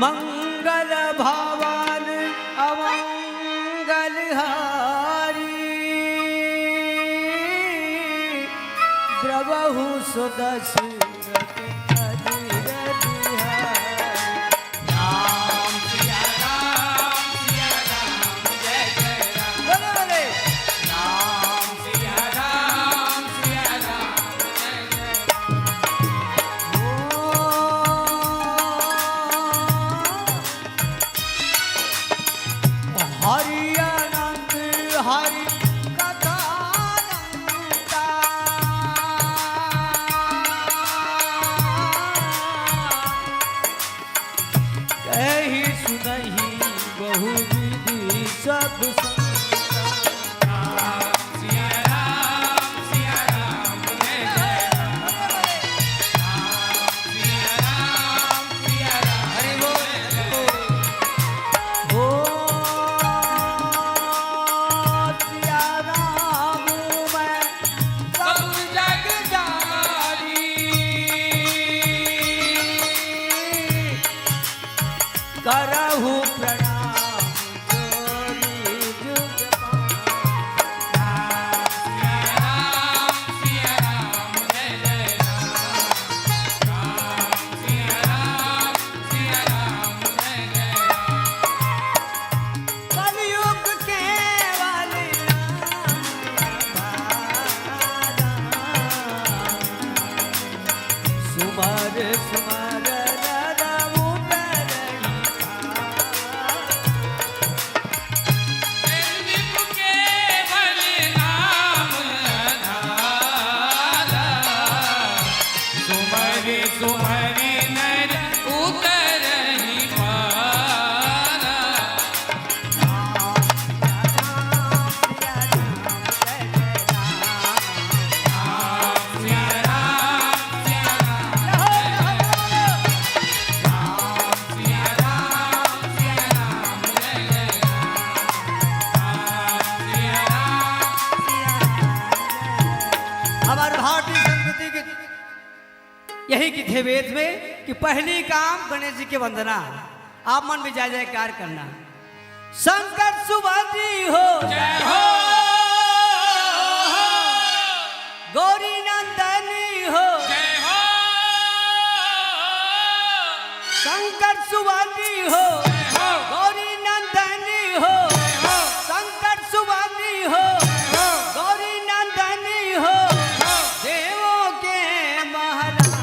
मंगल भवन अमंगल हारी द्रवहु सुदर्शन करहु प्रणाम जोरी जुग सिया राम जय जय राम सिया राम जय जय कलयुग केवल सुमर सुमर तुम्हारी नर उतरहि पारा सिया राम सिया राम जय जय सिया राम हमारे भारतीय संस्कृति की यही की थे वेद में कि पहली काम गणेश जी की वंदना। आप मन में जय जयकार करना। शंकर सुभाजी हो जय हो गौरी नंदनी हो जय हो शंकर सुभाजी हो गौरी नंदनी हो शंकर सुभाजी हो गौरी नंदनी हो देवों के महाराज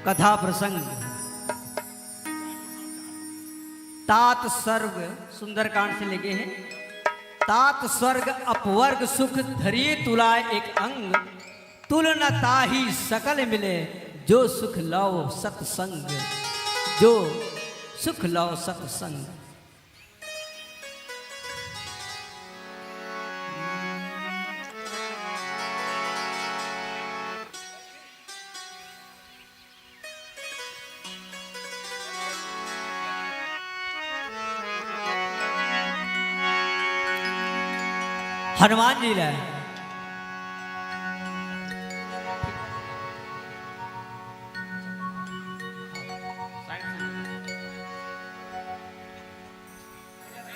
कथा प्रसंग तात सर्ग सुंदरकांड से लगे हैं। तात स्वर्ग अपवर्ग सुख धरी तुला एक अंग, तुलना ताही सकल मिले जो सुख लाओ सत्संग, जो सुख लाओ सत्संग। हनुमान जी लाए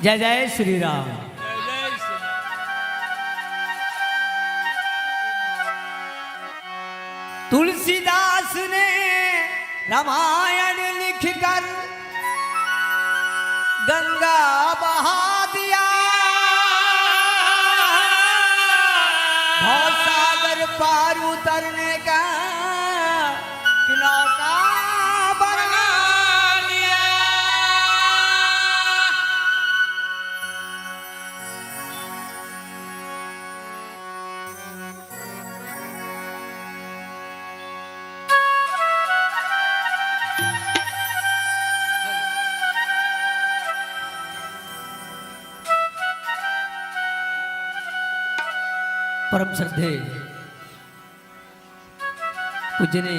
जय जय श्री राम। जय जय श्री तुलसीदास ने रामायण लिखकर गंगा बहा दिया, भवसागर पार उतरने का नौका बना लिया। परम श्रद्धे पूजने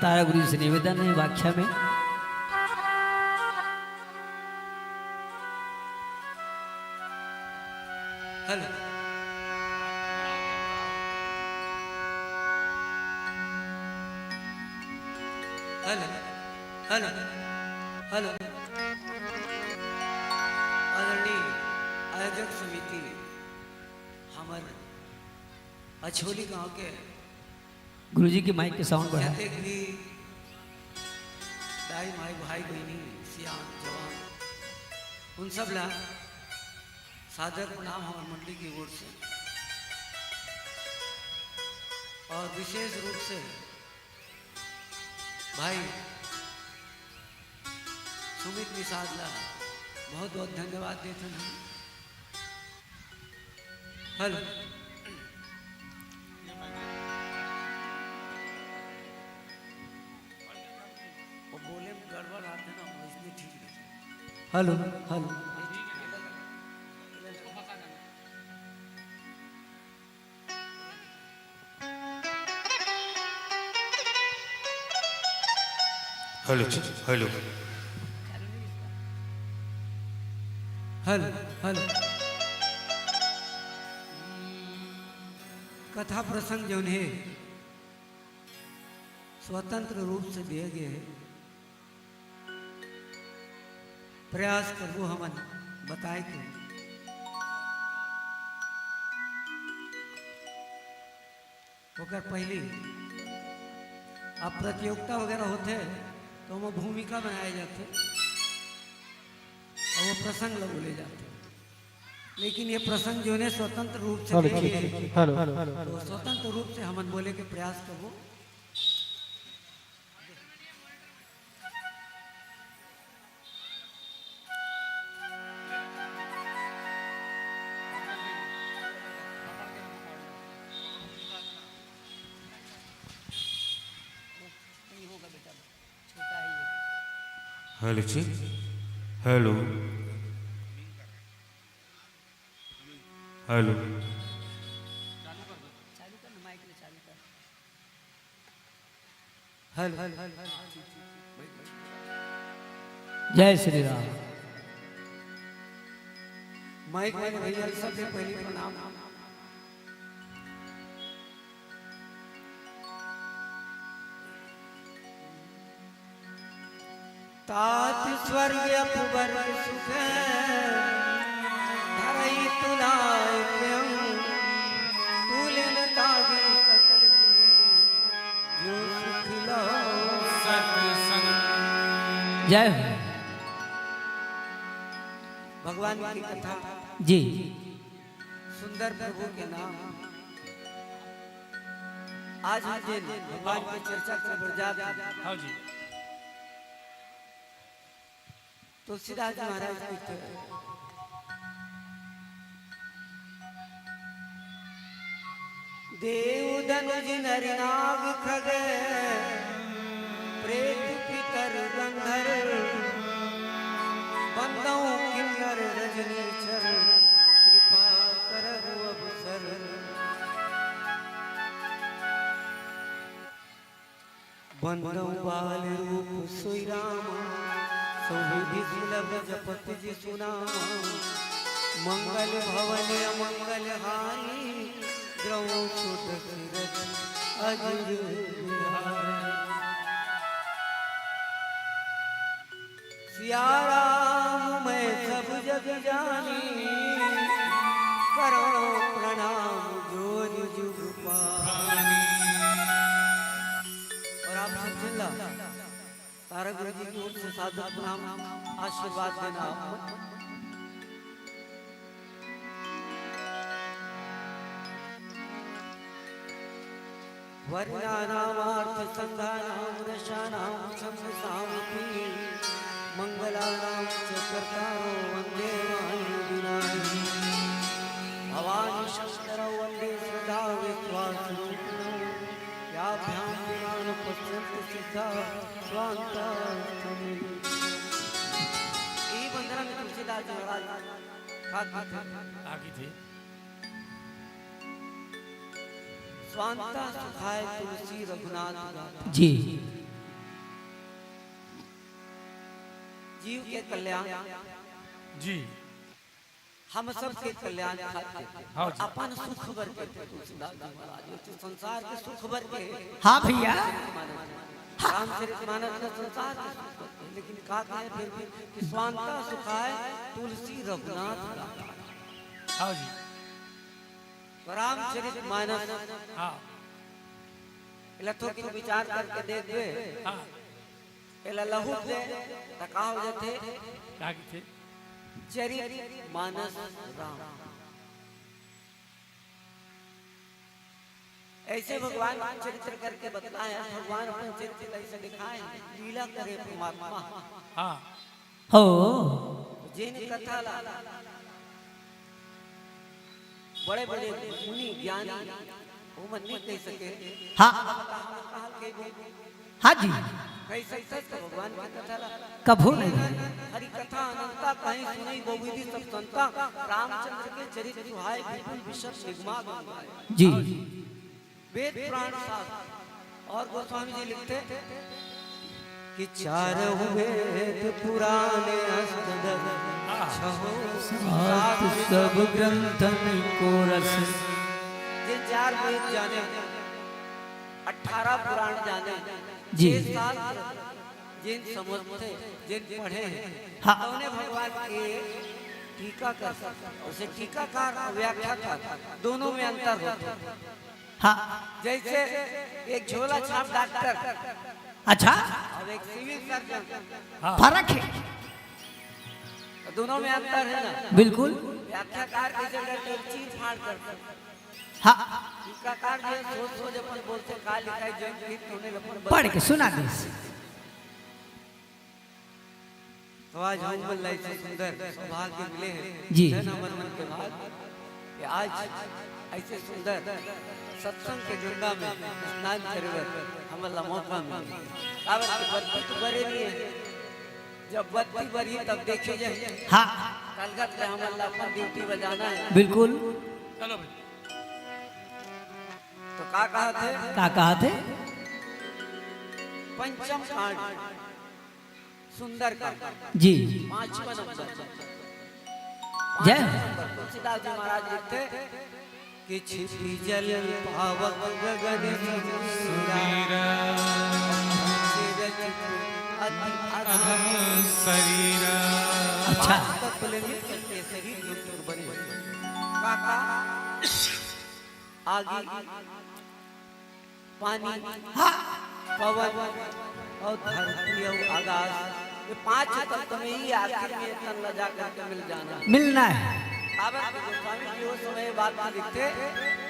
तारा गुरु से निवेदन है व्याख्या में। हेलो हेलो हेलो हेलो आदरणीय आयोजक समिति हमार अछोली गांव के गुरुजी की माइक के साउंड बढ़ा। जतेक भी दाई माई भाई बहनी सियान जवान उन सब ला सादर प्रणाम हमार मंडली की ओर से, और विशेष रूप से भाई सुमित निषाद ला बहुत बहुत धन्यवाद देते हैं। हेलो वो बोले में गड़बड़ आते ना इसलिए ठीक है। Hello hello hello hello hello hello कथा प्रसंग जो है स्वतंत्र रूप से दिए गए हैं, प्रयास करो हमन बताए के ओकर पहले अब प्रतियोगिता वगैरह होते तो वो भूमिका बनाए जाते और वो प्रसंग लोग बोले जाते, लेकिन ये प्रसंग जो है स्वतंत्र रूप से देखिए तो स्वतंत्र रूप से हमन बोले के प्रयास करो। Hello ji hello hello hello hello hello जय श्री राम। माइक वाले भैया सबसे पहले प्रणाम। तात स्वर्ग अपवर्ग सुख धरई तुलाय प्रियम, तुलन तागे सकल मिली जो सुख लो सत्संग। जय हो भगवान की कथा जी। सुंदर प्रभु के नाम आज हम जिन भगवान की चर्चा कर जाते हैं, हाँ जी। तुलसीदास जी महाराज लिखते हैं, देव धनुज नर नाग खग प्रेत पितर गंधर्व बंदौ किन्नर रजनीचर कृपा करहु अवसर। बंदौ बाल रूप सोई राम सौविधि सुलभ जपत जिसु नाम। मंगल भवन अमंगल हानि द्रवौ सुत कीरत अजुर बिहारी। सिया राम मैं सब जग जानी करो प्रणाम जोर जुग पानी। और आप सब जिल्ला तारा गुरु जी की ओर से सादर प्रणाम आशीर्वाद देना। वर्णानामार्थ संधानाम रसानाम संसामपि मंगलानाम च कर्तारो वंदे वायुविनाशि। भवानी शंकरौ वंदे सदा विश्वासो याभ्यां विमान पश्यन्ति सिद्धा स्वान्ता। ई वंदना में तुलसीदास जी महाराज आगे थे। स्वान्ता सुखाय तुलसी रघुनाथ गाथा। जी जीव के कल्याण जी। हम सब के कल्याण खातिर हाँ जी। अपन सुख बर के तुलसीदास जी महाराज ये तो संसार के सुख बर के हाँ भैया रामचरितमानस में संसार के सुख बर के, लेकिन का कहे फिर भी कि स्वान्ता सुखाय तुलसी रघुनाथ गाथा। हाँ जी। रामचरितमानस हाँ लथो की विचार करके देख दे हाँ। एला लहू दे तका हो जाते आगे थे। चरित मानस राम। ऐसे भगवान चरित्र करके बतलाया। भगवान अपन चरित्र कैसे दिखाए लीला करे परमात्मा। हाँ हो जिन कथा ला बड़े बड़े मुनि ज्ञानी वो मन नहीं कह सके। हाँ हाँ जी कह सकते तो भगवान की कथा ला कभू नहीं। हरि कथा अनंता कहीं सुनई बहुविधि सब संता। रामचंद्र के चरित्र सुहाए विपुल विशद निगमा गंगाए। जी वेद पुराण शास्त्र। और गोस्वामी जी लिखते कि चारों वेद पुराने अष्टदश छहो सात सब ग्रंथन को रस। ये 4 वेद जाने 18 पुराण जाने जी। ये शास्त्र जिन समझते जिन पढ़े हाँ। उन्हें भगवान के टीका कर उसे टीकाकार और व्याख्याकार दोनों में अंतर होता है। हाँ जैसे एक झोला छाप डॉक्टर अच्छा और एक सिविल सर्जन फर्क है दोनों में अंतर है ना। बिल्कुल। व्याख्याकार कैसे करते हैं चीज फाड़ करते हैं। हाँ टीकाकार जो सोच सोच अपन बोलते का लिखाई जन गीत होने अपन पढ़ के सुना दे। तो आज हम बल्लाई से सुंदर सौभाग्य मिले हैं जी। जन अमर मन के बाद कि आज ऐसे सुंदर सत्संग के गंगा में स्नान करवे हमारा मौका मिला। काबर के बत्ती तो बरे नहीं है। जब बत्ती बरी तब देखे जाए। हाँ कलगत में हमारा अपन ड्यूटी बजाना है। बिल्कुल। चलो भाई। तो का कहा थे क्या कहा थे? पंचम कांड सुंदर कांड जी 5वां नंबर। जय। तुलसीदास जी महाराज लिखते कि छिपी जल पावक गगन सुमीरा अधम शरीर अच्छा करके शरीर युक्त बने। काका आगे पानी पवन और धरती और आकाश ये 5 तत्व में ही आखिर में तन लजा करके मिल जाना। मिलना है। गोस्वामी जी उस समय बात में लिखते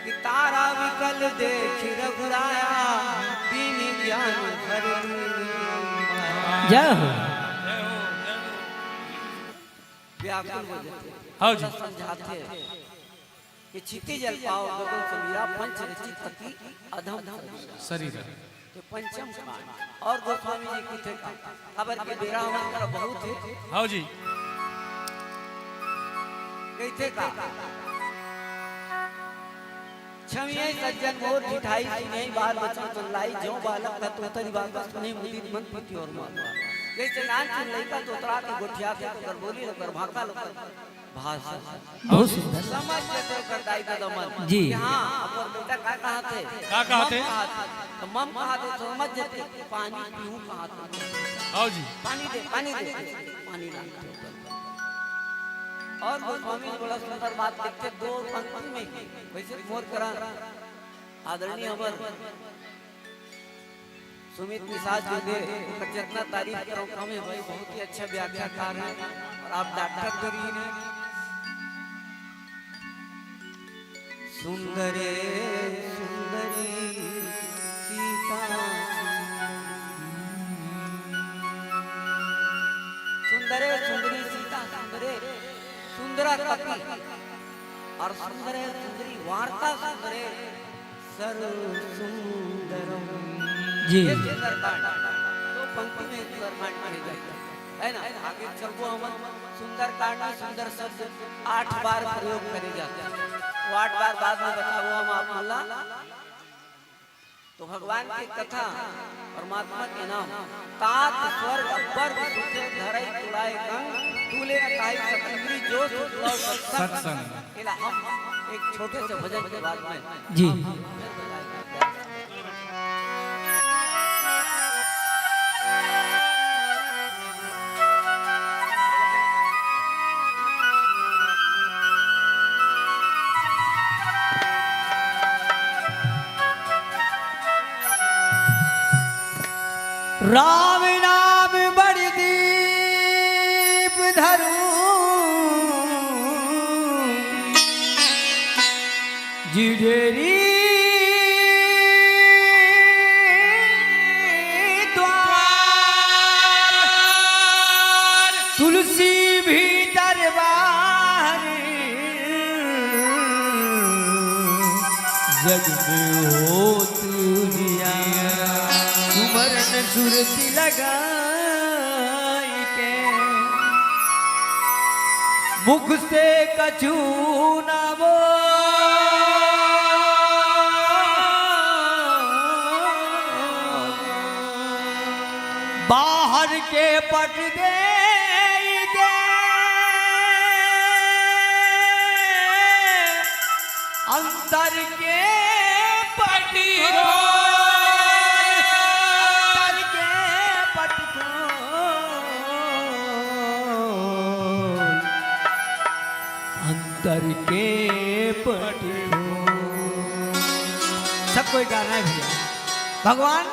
कि तारा विकल मंगल देख रघुराया दीन ज्ञान हरि जय हो। व्याकुल हो जाते हाँ जी। समझाते कि छिति जल पाओ गगन समीरा पंच रचित अति अधम शरीर तो पंचम कांड और गोस्वामी जी की थे खबर के बेरा हमारा बहुत है। हाँ जी। कहते का छमिये सज्जन मोर मिठाई सुनई बाल बचन सुनलाई जो बालक का तोतरी बात सुने मुदीत मन पीती और मार जैसे नान सुन लइका तोतरा के गोठिया के कर बोली कर भाका लोकर भाषा बहुत सुंदर। समझ के तो कर दाई दादा मन जी। हां अपन बेटा का कहा थे का कहा थे? तो मम कहा थे समझ जते पानी पीऊं कहा थे। हाँ जी। पानी दे पानी डालते और गोस्वामी जी बड़ा सुंदर बात लिखते दो पंक्ति में की वैसे मोर करा आदरणीय अमर सुमित निषाद जी ने उनका जितना तारीफ करो कम है भाई, बहुत ही अच्छा व्याख्याकार है और आप डॉक्टर भी हैं। सुंदरे सुंदरी सीता सुंदरे सुंदरी सीता सुंदरे सुंदरा कपि और सुंदरे सुंदरी वार्ता सुंदरे सर्व सुंदरम जी। ये सुंदरकांड तो पंक्ति में सुंदरकांड कहे जाते है ना। आगे चलो हम सुंदरकांड में सुंदर शब्द 8 बार प्रयोग करे जाते हैं, वो 8 बार बाद में बताओ हम आपको। तो भगवान की कथा परमात्मा के नाम तात स्वर्ग अपर सुखे धरई तुलाए गंग तूले काई सतंगरी जो सुतलाओ सत्संग। इला हम एक छोटे से भजन के बाद में जी। राम नाम बड़ी दीप धरूं जिडेरी द्वार तुलसी भीतर बाहर जग में होत जिया सुमरन सुरती लगाई के मुख से कछु ना वो बाहर के पट दे अंदर के पटी अंतर के पटी सब कोई गाना है भैया। भगवान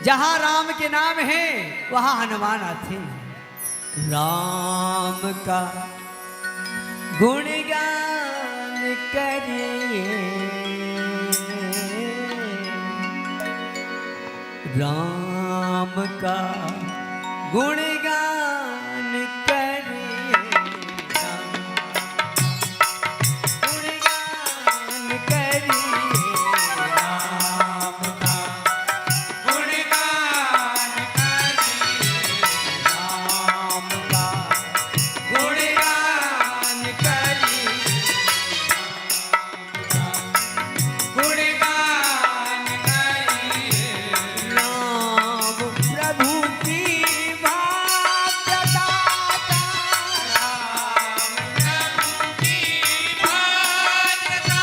जहां राम के नाम है वहां हनुमान आते हैं। राम का गुणगान करिए राम का गुणगान करिए गुणगान करिए राम का गुणगान करिए राम का गुणगान करिए गुणगान करिए राम प्रभु की भाग्यदाता राम प्रभु की भाग्यदाता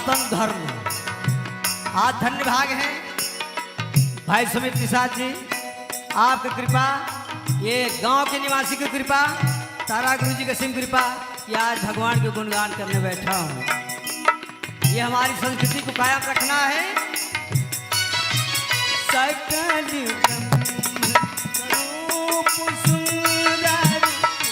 सनातन धर्म। आज धन्य भाग है भाई सुमित निषाद जी, आपकी कृपा, ये गांव के निवासी की कृपा, तारा गुरु जी की सिम कृपा कि आज भगवान के गुणगान करने बैठा हूँ। ये हमारी संस्कृति को कायम रखना है। सकल रूप सुंदर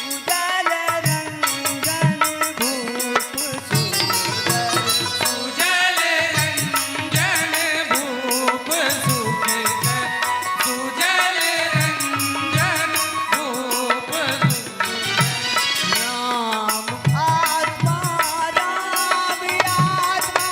उजल रंजन भूप सुंदर, सुजल रंजन भूप सुखकर, सुजल रंजन भूप सुखकर। राम आत्मा राम आत्मा,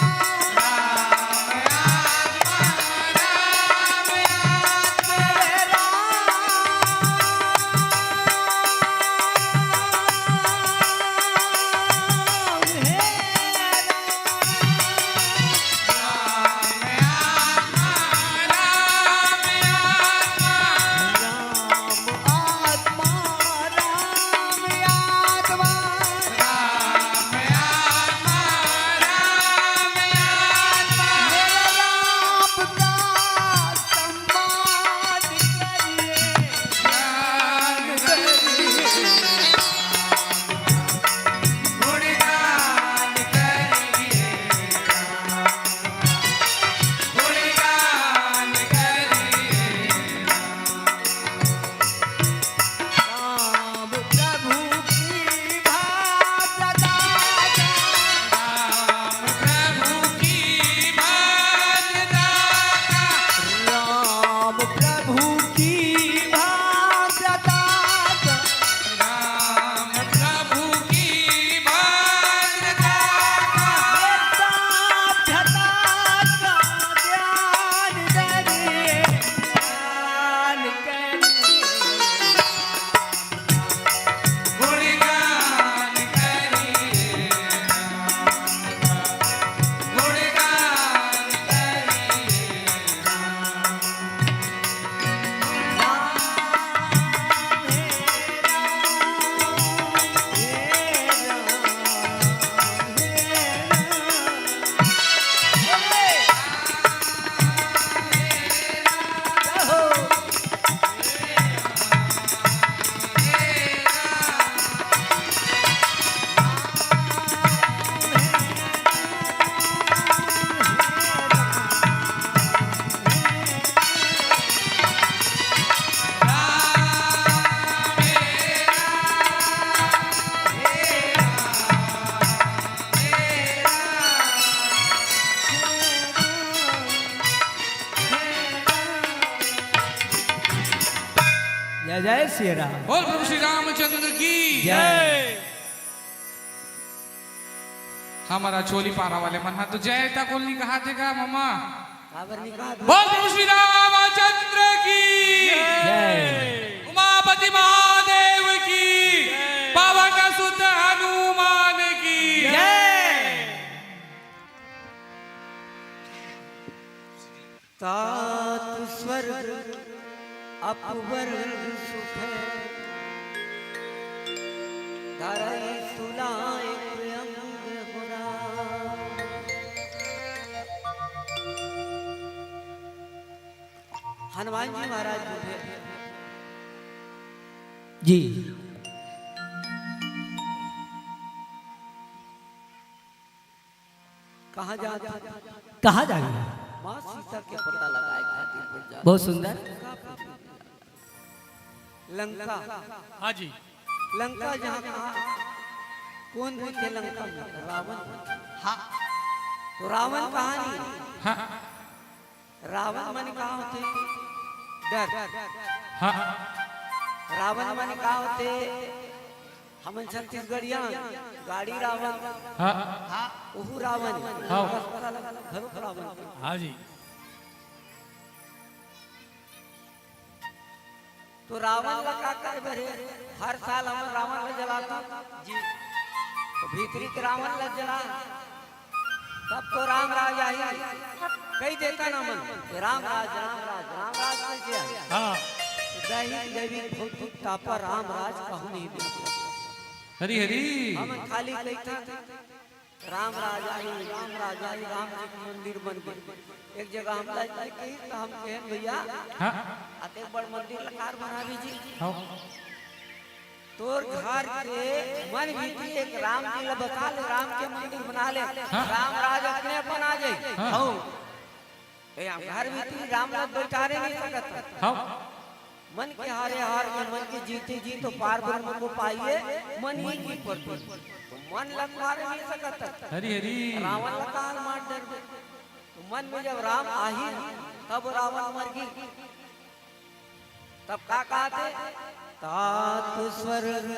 जय जय श्री राम। बोल प्रभु श्री रामचंद्र की जय। हमारा चोली पारा वाले मन तो जयता कोलनी कहा थे का मामा। काबर निकाल बोल प्रभु श्री रामचंद्र की जय। उमापति महादेव की, पावन सुत हनुमान की जय। तात स्वर्ग अपवर्ग सुख धरई तुलाए प्रियंग होरा। हनुमान जी महाराज उठे। जी कहाँ जाते? कहाँ जाएंगे? माँ सीता के पता लगाए खातिर पर जाते। बहुत सुंदर। लंका। हाँ जी। लंका जहाँ कहाँ कौन भी थे लंका में? रावण। हाँ तो रावण कहानी, हाँ रावण मन कहाँ होते? डर। हाँ रावण मन कहाँ होते? हम छत्तीसगढ़िया गाड़ी रावण, हाँ ओहू रावण। हाँ। घरों रावण। हाँ जी। तो रावण का का कर बरे हर साल हम रावण ल जलाता जी। तो भीतरी के रावण ल जला तब तो राम राज आई कही देता ना मन कि राम राज कैसे आए? हाँ दैहिक दैविक भौतिक तापर राम राज कहूँ नहीं देता। हरी हरी। हम खाली कहता राम राज आई राम जी के मंदिर बन गए। एक जगह हम जाए कही तो हम कहें भैया हाँ आते बड़ मंदिर लकार बना दीजिए। हाँ तोर घर के मन भी एक राम जी ला बता ले, राम के मंदिर बना ले, राम राज अपने बना जाए। हाँ घर भी राम राज बैठारे नहीं सकता। हाँ मन के हारे हार के मन के जीते जी तो पार ब्रह्म को पाइए, मन ही की पर तो मन लग नहीं सकता। हरी हरी रावण लकार मार डर दे। तो मन में जब राम आही तब रावण मर गई। तब का कहते तात स्वर्ग।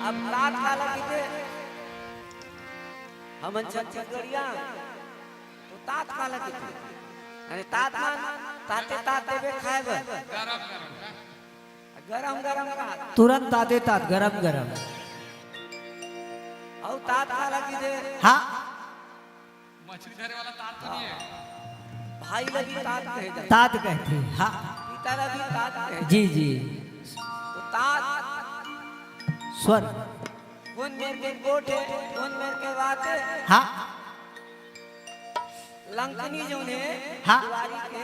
अब तात काला किते हम छत्तीसगढ़िया तो तात काला किते अरे तात मान ताते ताते बे खाएगा गरम गरम का तुरंत ताते तात गरम गरम। और तात काला किते हाँ मछली धरे वाला तार तो नहीं है। भाई लगी तात कहे जाए, तात कहते हाँ पिता लगी तात कहे जाए। जी जी। तो तात स्वर्ग कौन मेर के कोठे कौन मेर के बात हाँ लंकनी जो ने हाँ। दुआरी के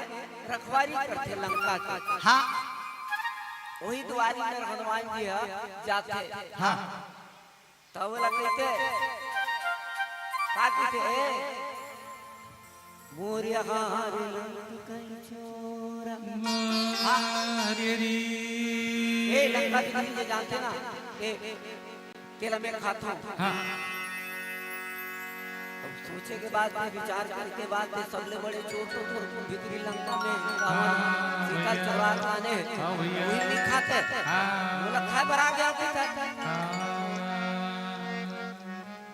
रखवारी करते लंका के। हाँ वही दुआरी में हनुमान जी जाते हाँ तब लगते का कहते मोरिया हार छोरा। हरी हरी ए लंका के जानते ना तेला में खाता हूं। हाँ अब सोचे के बाद में विचार करने के बाद में सबले बड़े चोर तो बिक्री लंका में रावण सीता चुरा लाने हाँ भैया। वही नहीं खाते। हाँ बोला खाए पर आ गया था।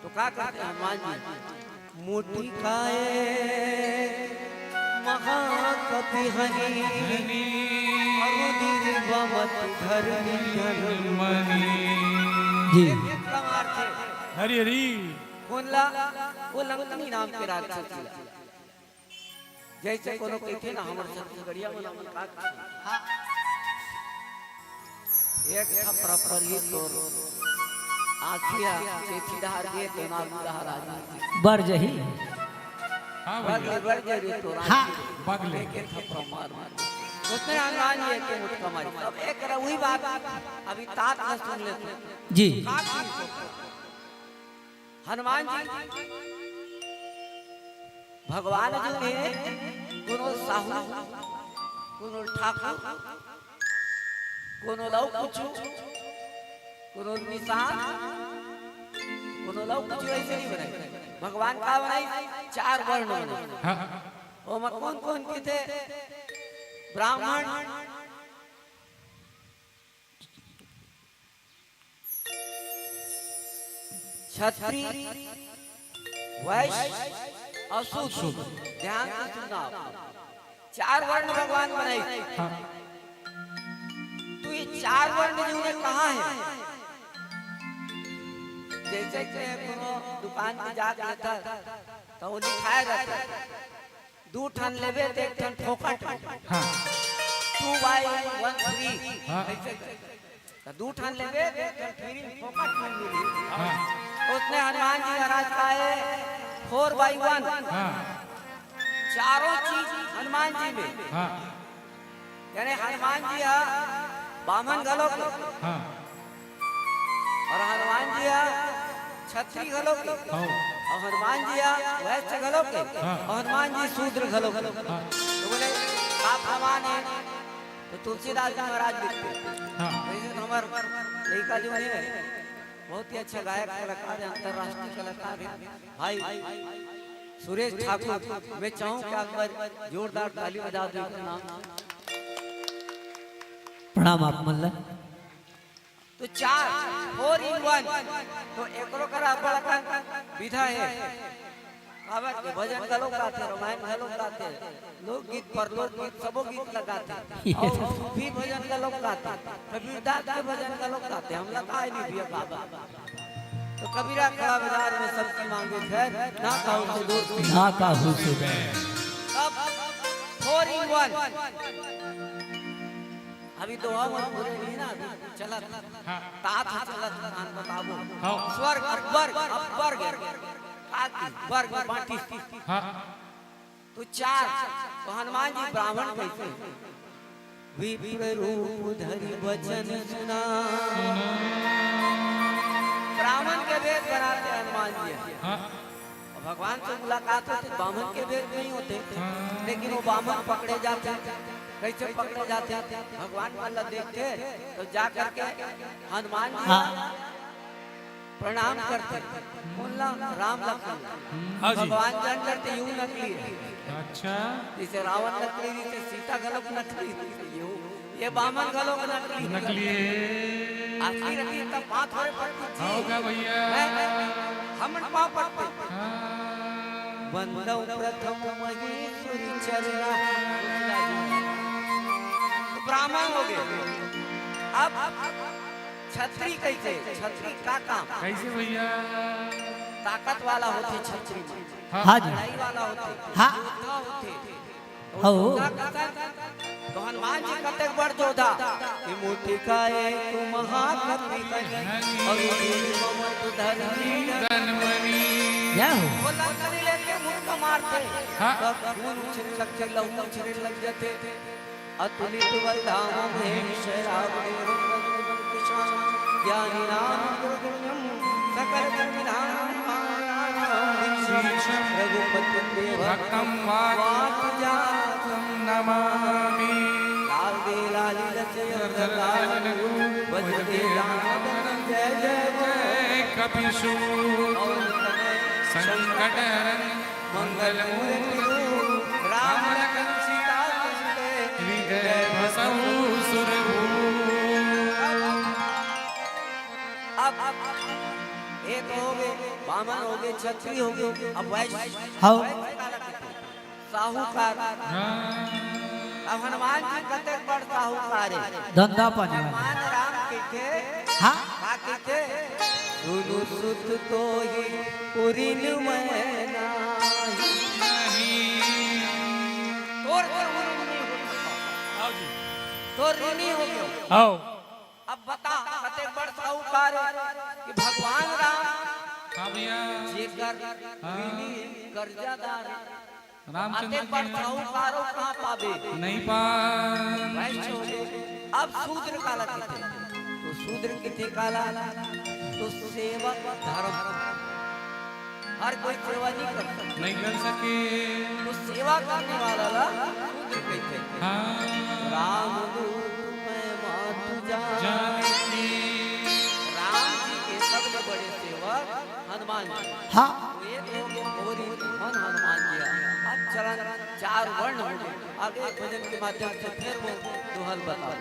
तो क्या करते हैं हनुमान जी मोटी खाए महाकपि हनी अरुधिर बमत धर्मी जी। कमार थे हरी हरी कोनला वो लंकनी नाम के राक्षस थे। जैसे कोनो कहते ना हमर छत्तीसगढ़िया में नाम का एक था प्रॉपर ही तोर आखिया चेती धार के तो नाम धार आ बर जही हाँ भैया बगले बगले तो हाँ। बगले के था प्रमाण उसने हनुमान जी के मुठ कमाई। अब एक वही बात अभी तात न सुन लेते जी। हनुमान जी भगवान जो है कोनो साहू कोनो ठाकुर कोनो लव कुछ कोनो निशान कोनो लव कुछ ऐसे नहीं बनाए। भगवान का बनाई 4 वर्ण बनाए। हाँ वो में कौन कौन के थे ब्राह्मण क्षत्रिय वैश्य और शूद्र। ध्यान से सुनना 4 वर्ण भगवान बनाई। हाँ तो ये 4 वर्ण जो ने कहा है जैसे कि कोनो दुकान पे जाके लेता तो वो लिखाया रहता है 2 ठन लेबे तो 1 ठन फोकट। हाँ 2 बाय 1 फ्री। हाँ। ऐसे तो 2 ठन लेबे तो 1 ठन फ्री फोकट में मिली। हाँ उसने हनुमान जी महाराज का है 4 बाय 1। हाँ चारों चीज हनुमान जी में हाँ यानी हनुमान जी बामन गलो के हाँ और हनुमान जी छत्री गलो के हाँ और हनुमान जी वैश्य गलो के और हनुमान जी शूद्र गलो के। हाँ तो बोले आप हनुमान है तो तुलसीदास जी महाराज लिखते। हाँ वैसे तो हमारे लड़का जो है बहुत ही अच्छा गायक कलाकार है, अंतरराष्ट्रीय कलाकार है भाई सुरेश ठाकुर। मैं चाहूँ कि आप पर जोरदार ताली बजा दें उनका नाम। प्रणाम आप मल्ला। तो 4 in 1 तो एकरो करा बड़ा विधा है। कावत के भजन का लोग गाते, रामायण का लोग गाते, लोकगीत पर लोकगीत सबो गीत लगाते और सूफी भजन का लोग गाते, कबीरदास के भजन का लोग गाते। हम लगाए नहीं दिया बाबा। तो कबीरा खड़ा बाजार में सबकी मांगे खैर ना काहू से दूर ना काहू से दूर। अब 4 in 1 अभी दुआ मत पूरे नहीं ना अभी चला हाँ तात चला खान बताबो हाँ स्वर्ग अकबर अकबर वर्ग बाटी हाँ तो चार तो हनुमान जी ब्राह्मण कैसे विप्र रूप धरि वचन सुना ब्राह्मण के वेद बनाते हनुमान जी हाँ भगवान से मुलाकात होती ब्राह्मण के वेद नहीं होते लेकिन वो ब्राह्मण पकड़े जाते कैसे पकड़े जाते भगवान अल्लाह देखते तो जा करके हनुमान जी प्रणाम करते बोला राम लखन हाँ जी भगवान जान करते यूं नकली है अच्छा जैसे रावण नकली जैसे सीता गलोक नकली ये बामन गलोक नकली नकली आखिर रखी तब बात हो पड़ती होगा भैया हम पाँव पड़ते हाँ बंदौ प्रथम महेश्वरी चरना ब्राह्मण हो गए अब छत्री कैसे छत्री का काम कैसे भैया ताकत वाला होते छत्री हाँ जी लड़ाई वाला होते हाँ योद्धा होते हो तो हनुमान जी कतेक बड़ योद्धा कि मुट्ठी का एक महाकपि और ममत धरनी धनमणि क्या हो वो लंकनी लेके मुक्का मारते हाँ तब खून उछल लगते लहू उछल लग जाते अतुलित बलधाम में शराब ज्ञानी नाम गुरुगुण्यम सकल विधान रघुपति देव भक्तं वाक्जातं नमामि लाल दे लाली लचय बजते राम जय जय जय कपिसूत और संकटहरन मंगल मूर्ति राम लखन सीता चंदे विजय बसौ सुरभूत अब एक हो गए बामन हो गए छत्री हो गए अब वैश्य हो साहूकार अब हनुमान जी कतेक बड़ साहूकार है धंधा पानी वाला हनुमान राम के थे हाँ का के थे सुनु सुत तो ही पुरिन मैना तोर ऋणी हो गयो आओ अब बता कतेक बड़ साहूकार है कि भगवान राम हाँ भैया जेकर ऋणी कर्जादार रामचंद्र अतेक बड़ साहूकारों कहाँ पावे नहीं पान वैश्य हो गए। अब शूद्र काला किथे तो शूद्र किथे काला तो सेवक धर्म हर कोई सेवा नहीं कर सकता नहीं कर सके तो सेवा करने वाला ला शूद्र कहते हैं हाँ राम दूत मैं मातु जान जानकी राम जी के सबसे बड़े सेवक हनुमान जी हाँ तो एक हो गए गौरी मन हनुमान जी अब चरण चार वर्ण हो गए आगे भजन के माध्यम से फिर वो दोहल बताओ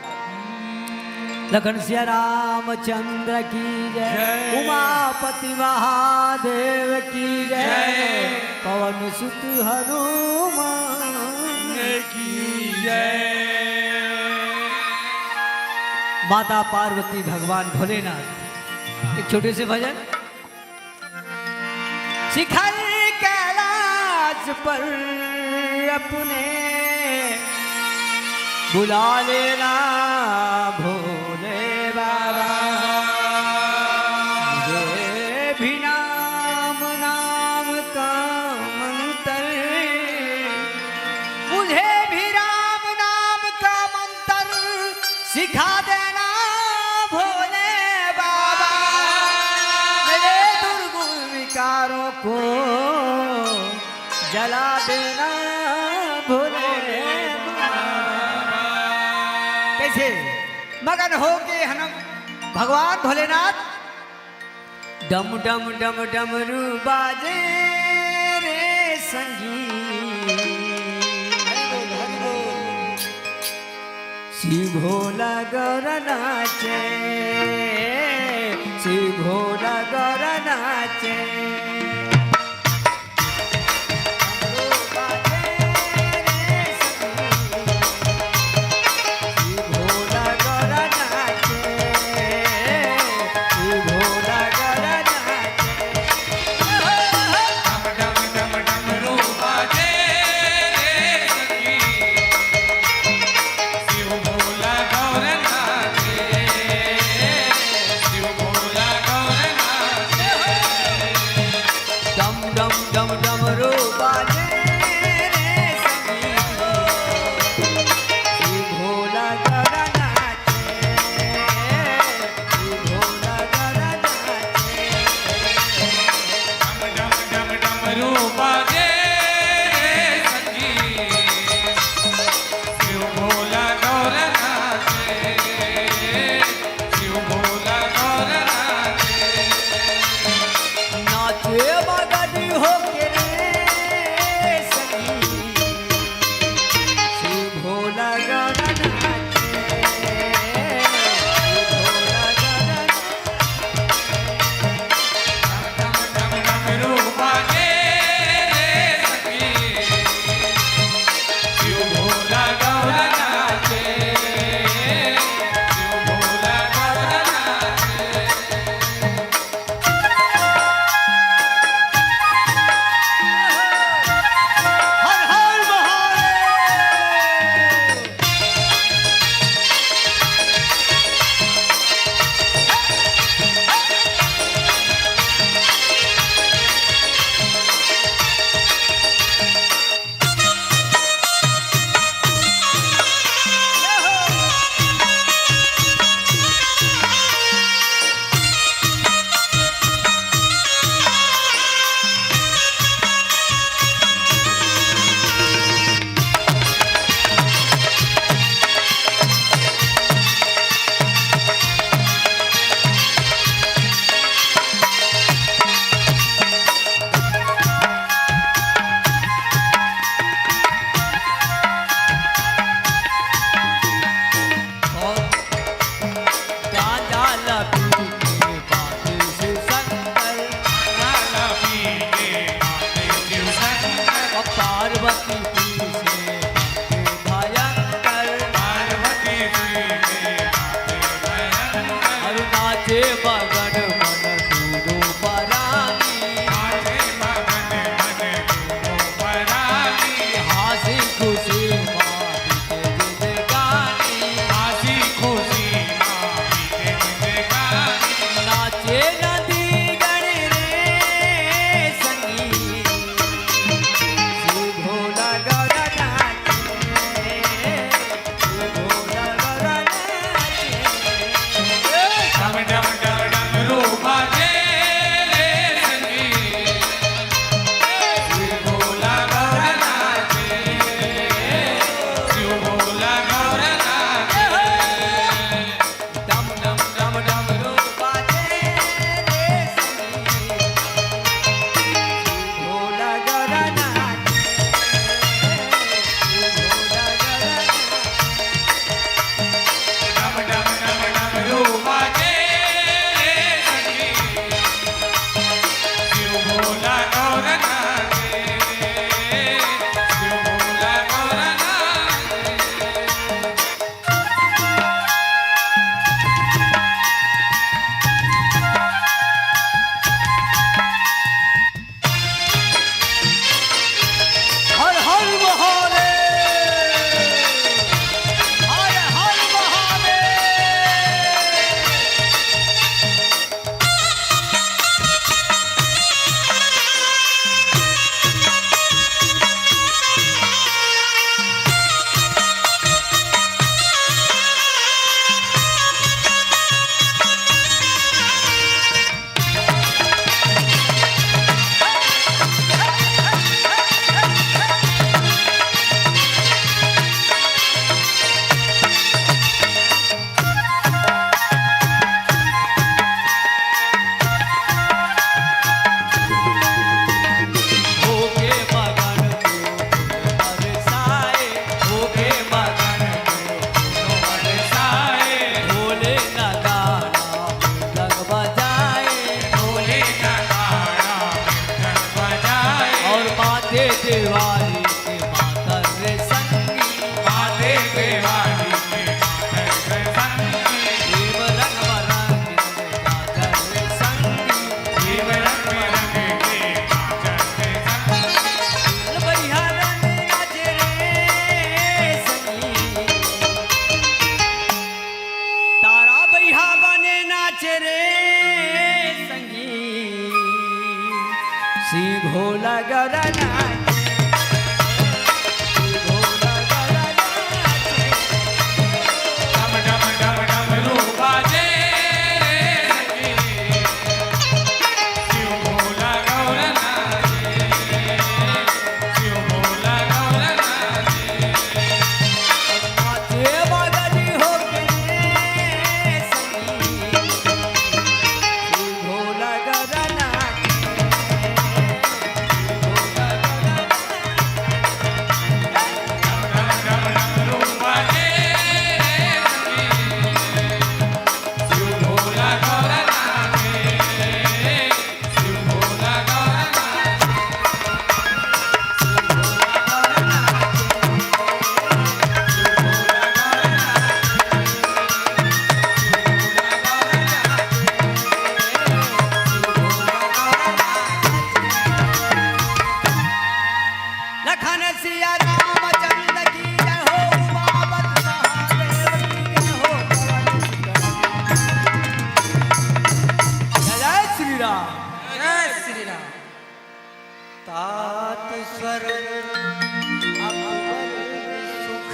लखन सिया रामचंद्र की जय उमापति महादेव की जय पवन सुत हनुमान की जय माता पार्वती भगवान भोलेनाथ एक छोटे से भजन शिखर कैलाश पर अपने बुला लेना भोले बाबा मुझे भी नाम नाम का मंत्र मुझे भी राम नाम का मंत्र सिखा देना भोले बाबा मेरे दुर्गुण विकारों को जला देना भोले कैसे मगन हो के हनम भगवान भोलेनाथ डम डम डम डमरू बाजे रे संगीत श्री भोला गौर नाचे श्री भोला गौर नाचे डम डम डमरू बाजे रे सखी शिव भोला गौर पार्वती पी से भयंकर पार्वती जी के हाथे भयंकर और नाचे मगन मन दूरो परानी नाचे मगन मन दूरो परानी हासी खुशी माँ बीते जिंदगानी हासी खुशी माँ बीते जिंदगानी नाचे नदी गण रे संगी श्री भोला गौरा नाचे श्री भोला गौरा नाचे डम डम डम डमरू बाजे संगी शिव भोला गौरा नाचे शिव भोला गौरा नाचे डम डम डम डम रो बाजे रे संगी भोला गौरा नाचे भोला गौरा डम डम डम डमरू बाजे संगी शिव भोला गौरा नाचे शिव भोला गौरा नाचे हर हर महादेव हर हर महादेव होके मगन को बरसाए होके मगन को बरसाए भोले न गाना मृदंग बजाए भोले का गाना कीर्तन बजाए और माथे दिवाली के मातर रे संगी माते देवाली के माथे संगी जीव रंग बरंग गाजर रे संगी जीव रंग बिरंग के काजल के संगी बढ़िया रंग नाचे रे संगी तारा बढ़िया बने नाचे रे संगी श्री भोला गौरा नाचे श्री भोला गौरा नाचे डम डम डम डमरू बाजे संगी शिव भोला गौरा नाचे शिव भोला गौरा नाचे नाचे बगली होके रे संगी श्री भोला गौरा नाचे श्री भोला गौरा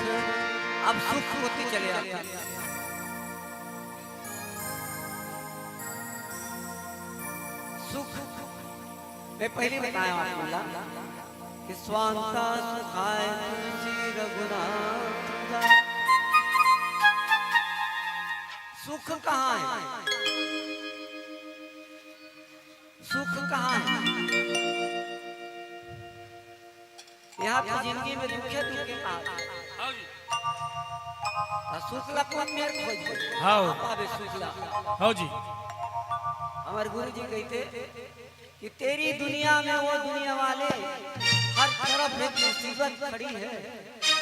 अब सुख होते चले आते हैं। सुख मैं पहले बताया आपको कि स्वांता सुखाय तुलसी रघुनाथ का। सुख कहाँ है? सुख कहाँ है? यहाँ की जिंदगी में दुख है, दुख के कहाँ? सुखला कौन मेरे खोज हाँ पावे सुखला। हाँ जी हमारे गुरु जी कहते कि तेरी दुनिया में वो दुनिया वाले हर तरफ एक मुसीबत खड़ी है।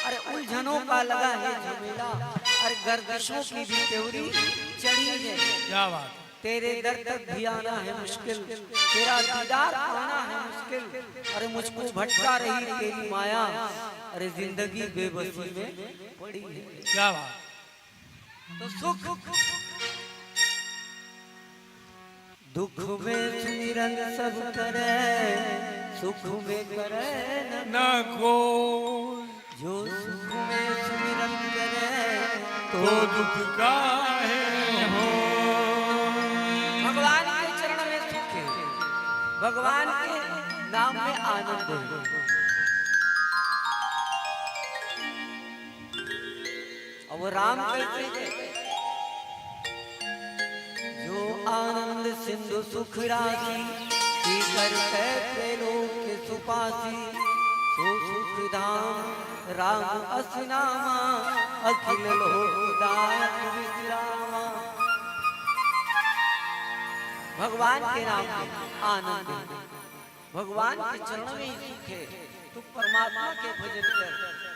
अरे उलझनों का लगा है झमेला, अरे गर्दिशों की भी त्योरी चढ़ी है। क्या बात, तेरे दर तक भी आना है मुश्किल, तेरा दीदार पाना है मुश्किल। अरे मुझको भटका रही तेरी माया, अरे जिंदगी बेबसी में पड़ी है। क्या बात। तो सुख दुख में सुमिरन सब करे, सुख में करे न को जो सुख में सुमिरन करे तो दुख का है हो। भगवान के चरण में सुख है, भगवान के नाम में आनंद है। और वो राम कहते हैं जो आनंद सिंधु सुख राशि की करते त्रिलोक के सुपासी, सो सुख धाम राम असनामा अखिल लोक दायक विश्रामा। भगवान के नाम में आनंद है, भगवान के चरणों में ही सुख है। तू परमात्मा के भजन कर,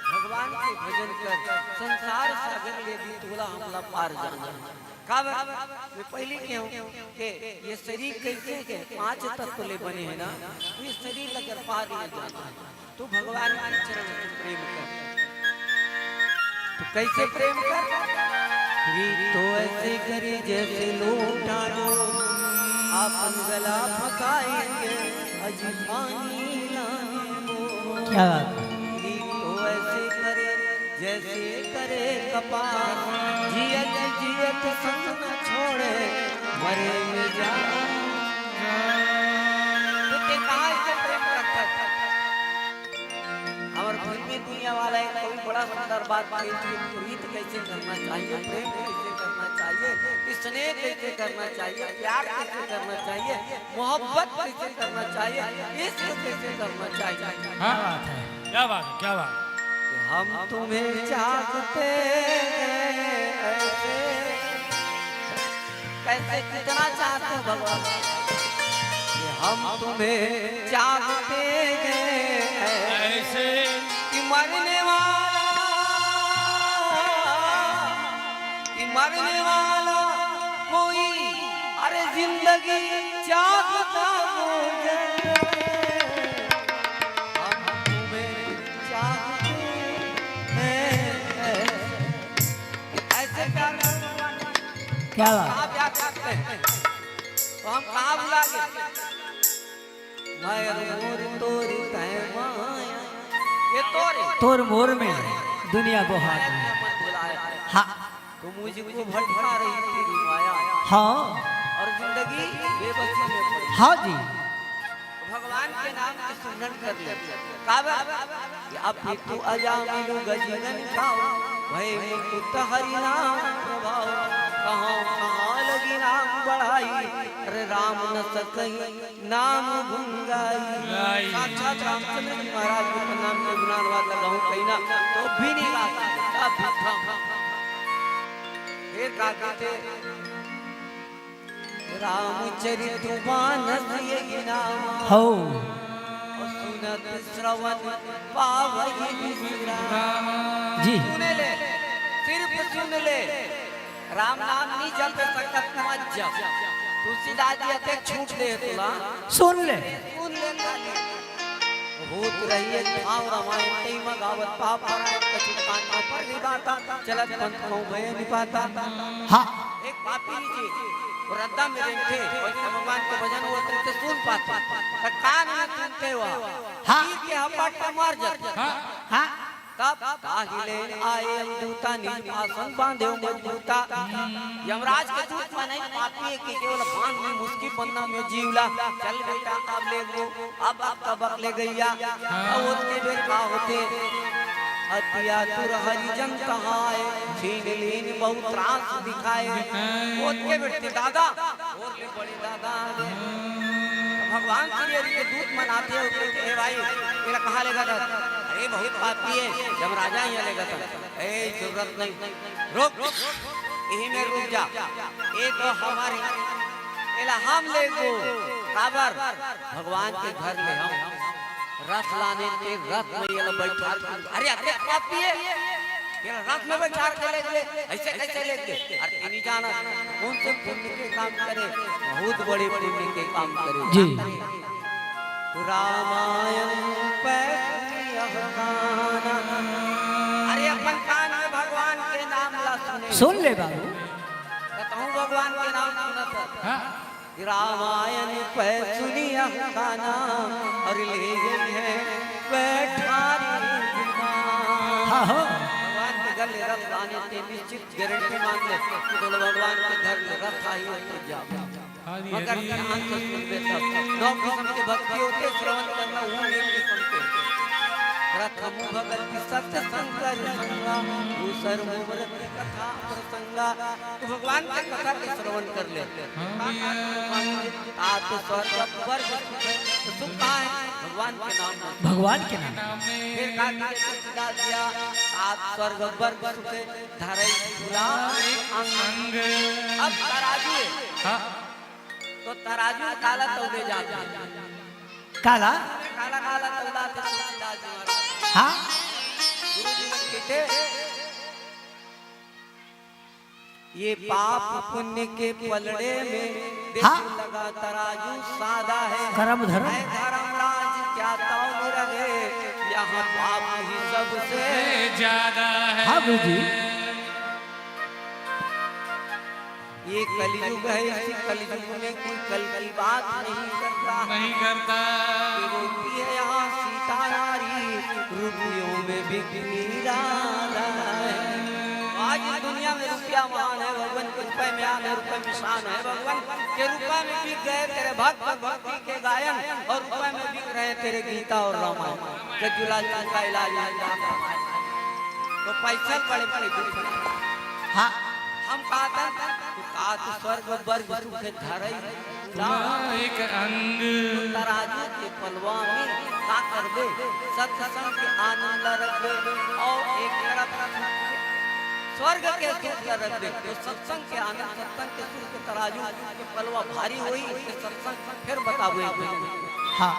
भगवान के भजन कर, संसार सागर ले भी तोला हमला पार जाना। मैं पहले कहूँ कि ये शरीर कैसे के 5 तत्व ले बने हैं ना, ये शरीर अगर पार नहीं जाता है तो भगवान के चरण में प्रेम कर। तो कैसे प्रेम कर? तो ऐसे करे जैसे लोग डालो आपन गला फकाएंगे अजमानी लाने। क्या बात है? तो ऐसे करे जैसे करे कपास, जियत जियत संग न छोड़े मरे में जा। तो ते कहाँ से प्रेम करता है? और फिल्मी दुनिया वाला एक कोई बड़ा सुंदर बात कही कि प्रीत कैसे करना चाहिए, प्रेम कैसे करना चाहिए, स्नेह कैसे करना चाहिए, प्यार कैसे करना चाहिए, मोहब्बत कैसे करना चाहिए, इश्क कैसे करना चाहिए। हाँ बात है, क्या बात है, क्या बात। हम तुम्हें चाहते ऐसे, कैसे कितना चाहते हो भगवान, हम तुम्हें चाहते ऐसे कि मरने वाला कोई अरे जिंदगी चाहता मुझे। हम तुम्हें चाहते हैं ऐसे प्यार क्या बात? कहाँ प्यार करते हैं तो हम कहाँ भुला गए? माया मोर तोरी तय माया, ये तोर मोर में दुनिया को हाथ में। मन भुलाया। हाँ तो मुझको भटका रही तेरी माया, हाँ और जिंदगी बेबसी में पड़ी। हाँ जी। भगवान के नाम की सुमरन कर ले। काबा कि अब भी तू अजा मिलू गजीवन खाओ, भय मुक्त हरि नाम प्रभाव। कहाँ कहाँ लगी नाम बढ़ाई, अरे राम न सकही नाम गुंगाई। साक्षात रामचंद्र जी महाराज के नाम के गुणानुवाद लगाऊं कहीं ना तो भी नहीं गा सकता। फिर कहते रामचरित मानस ये नाम हो सुनत श्रवण पावई विश्राम। जी। सुन ले, सिर्फ सुन ले, राम नाम नहीं जप सकत मत जप। तुलसीदास जी अते छूट दे तुला, सुन ले। सुन ले खाली। भूत रहिए भाव रामायण कई मगावत पाप हराए कछु कांड पर निभाता, चलत पंथ को भय निपाता। हाँ एक पापी जी रद्दा में रहते और भगवान के भजन वो तुमसे सुन पाते, पर कान में सुनते हुआ हाँ। तीर के हपट में मर जाते। हाँ तब ताहिले आए अमदूता निज आसन बांधे मजबूता। यमराज के दूत में नहीं पापी है कि केवल बांध में मुस्की पन्ना में जीवला। चल बेटा अब ले गो, अब तबक ले गैया, अब उसके बेटा होते अतिया तुर हरिजन कहाए, छीन लीन बहुत त्रास दिखाए। उसके बेटे दादा और ले बड़े दादा भगवान श्री हरि के दूत मनाते हो कहते हे भाई मेरा कहाँ लेगा था? अरे बहुत पापी है, जब राजा ही लेगा था। ए जरूरत नहीं, रुक यही में रुक जा, ये तो हमारी एला हम ले गो काबर भगवान के घर में हम रथ लाने के रथ में ये लोग बैठा अरे अरे पापी है ये रथ में बैठा के ले ऐसे कैसे लेते अरे नहीं जाना कौन से पुण्य के काम करे बहुत बड़े पुण्य के काम करे जी रामायण पे अरे अपन कान में भगवान के नाम ला सुन ले बाबू कहूँ भगवान के नाम सुना हाँ? रामायण पे सुनिया गाना और ले गई है बैठारी हाँ हो भगवान के घर ले रथ लाने से निश्चित गारंटी मान ले कि बोलो भगवान के घर में रथ आई हो तो जा मगर ध्यान से सुन ले तब 9 किस्म के भक्ति होते श्रवण करना हूँ एक किस्म के प्रथम भगत की सत्य शंकर संगा दूसर मुमरत की कथा प्रसंगा तो भगवान की कथा के श्रवण कर ले आत स्वर्ग वर्ग सुख है भगवान के नाम में भगवान के नाम फिर कहा कि सिद्धा दिया आत स्वर्ग वर्ग सुख धरई पूरा अंग अब तराजू है हाँ? तो तराजू काला तौले जाता काला काला काला तौला के सिद्धा जी हाँ गुरुजी ने कहते ये पाप पुण्य के पलड़े में हाँ? लगा तराजू सादा है कर्म धर्म धर्मराज क्या तौल रहे यहाँ पाप ही सबसे ज्यादा है हाँ गुरु जी ये कलयुग है इसी कलयुग में कोई कल की बात नहीं करता नहीं करता ये रोती है यहाँ सीता नारी रुपयों में बिकनी राधा है आज इस दुनिया में रुपया महान है भगवान के रुपए में आने रुपए में शान है भगवान के रुपए में बिक गए तेरे भक्त भक्ति के गायन और रुपए में बिक रहे तेरे गीता और रामायण के जुलाल का इलाज तो पैसे बड़े बड़े हाँ हम कहते हैं तो स्वर्ग वर्ग सुख धरई एक अंग तराजू के पलवा में का कर दे सत्संग के आनंद रख दे और एक तरफ स्वर्ग के सुख रख दे तो सत्संग के आनंद सत्संग के सुख के तराजू के पलवा भारी हुई सत्संग फिर बताओ हाँ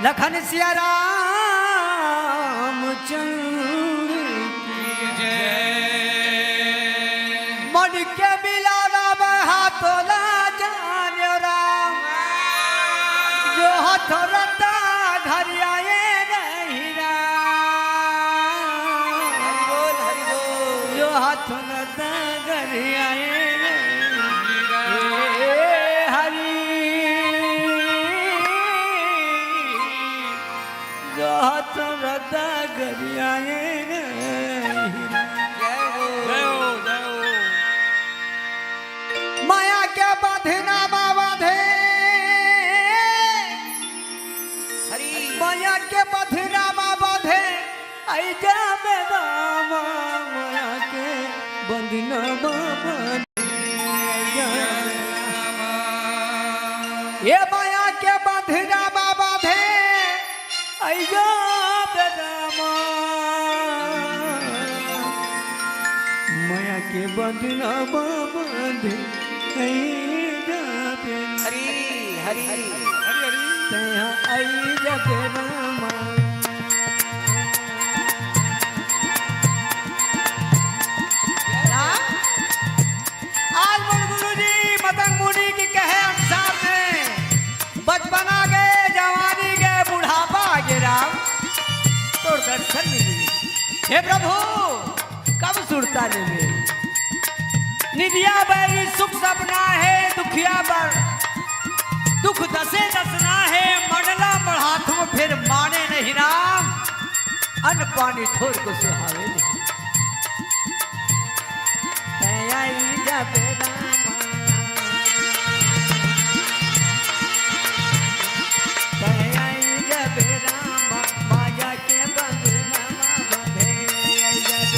लखन सिया राम जय मन के मिलाना में हाथों ना जाने राम जो हाथों रता घर आए नहीं राम हरि बोल जो हाथों रता घर आए नहीं हरि जो हाथों रता घर आए नहीं जय हो माया के बंधना बाधे हरि माया के बंधना बाधे आई जा में रामा माया के बंधना बाधे ये माया के बंधना बाधे आई जा में रामा माया के बंधना बाधे हरि हरि आई जब रामा आज गुरु जी मदन मुनि की कहे अनुसार से बचपना गए जवानी गए बुढ़ापा गए राम तो दर्शन मिली हे प्रभु कब सुरता लेंगे निधिया बैरी सुख सपना है दुखिया पर दुख दसे दसना है मंडला बढ़ाथों फिर माने नहीं राम अन्न पानी ठोर को सुहावे नहीं आई जब रामा माया के बंधना बंधे आई जब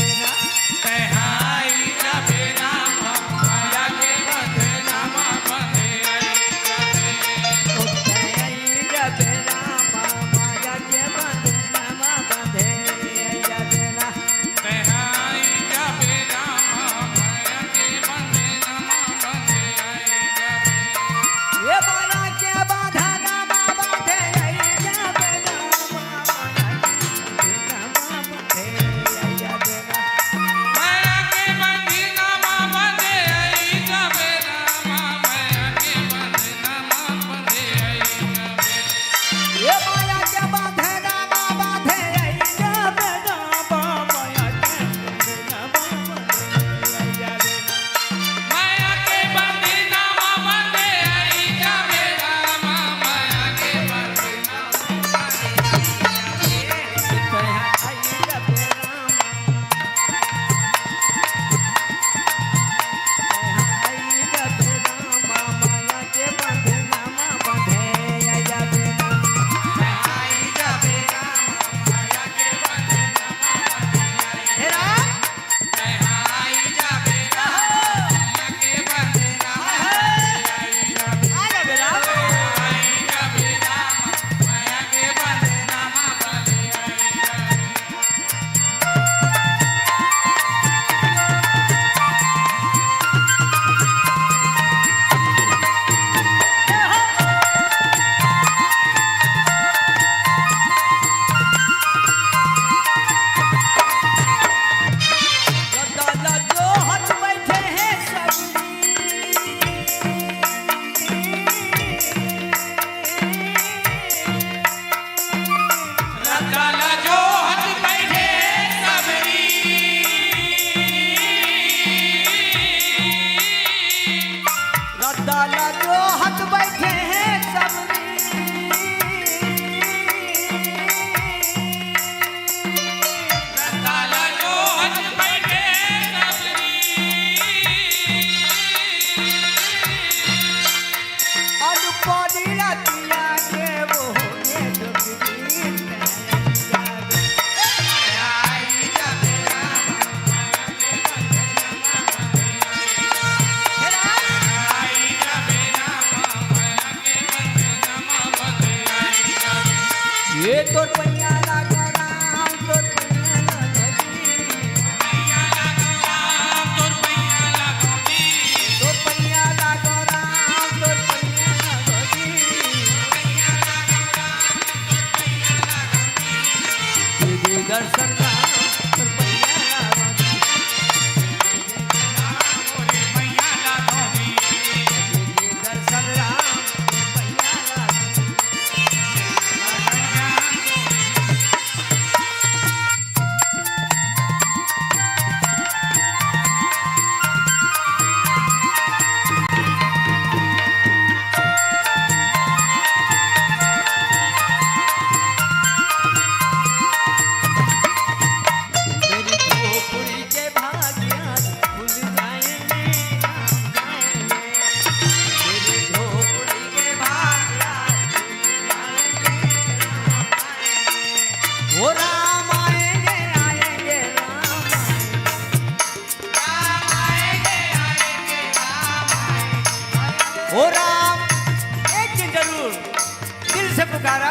प्रकार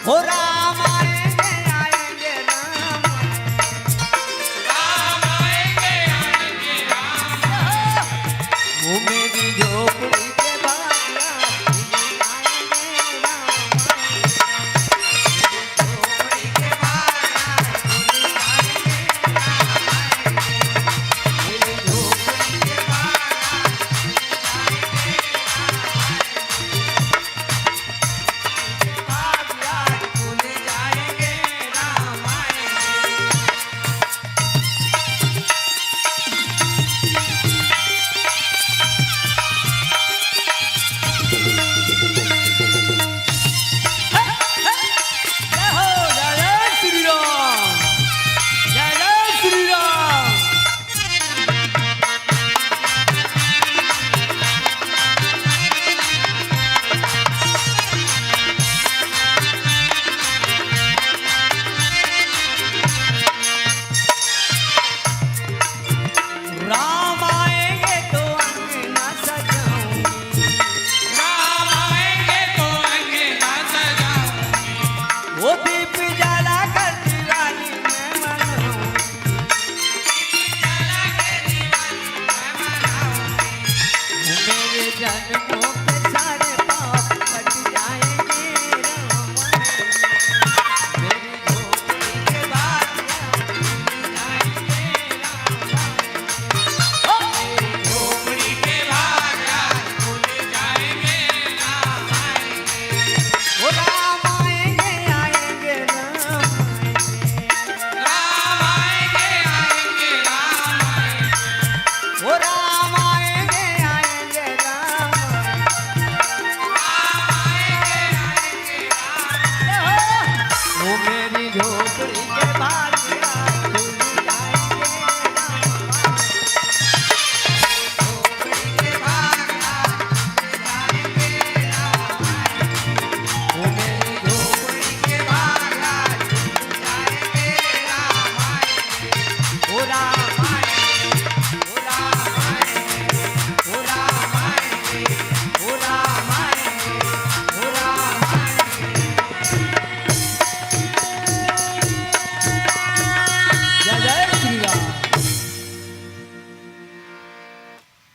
हो राम आएंगे आएंगे राम वो मेरी झोपड़ी के बागिया आएंगे राम झोपड़ी के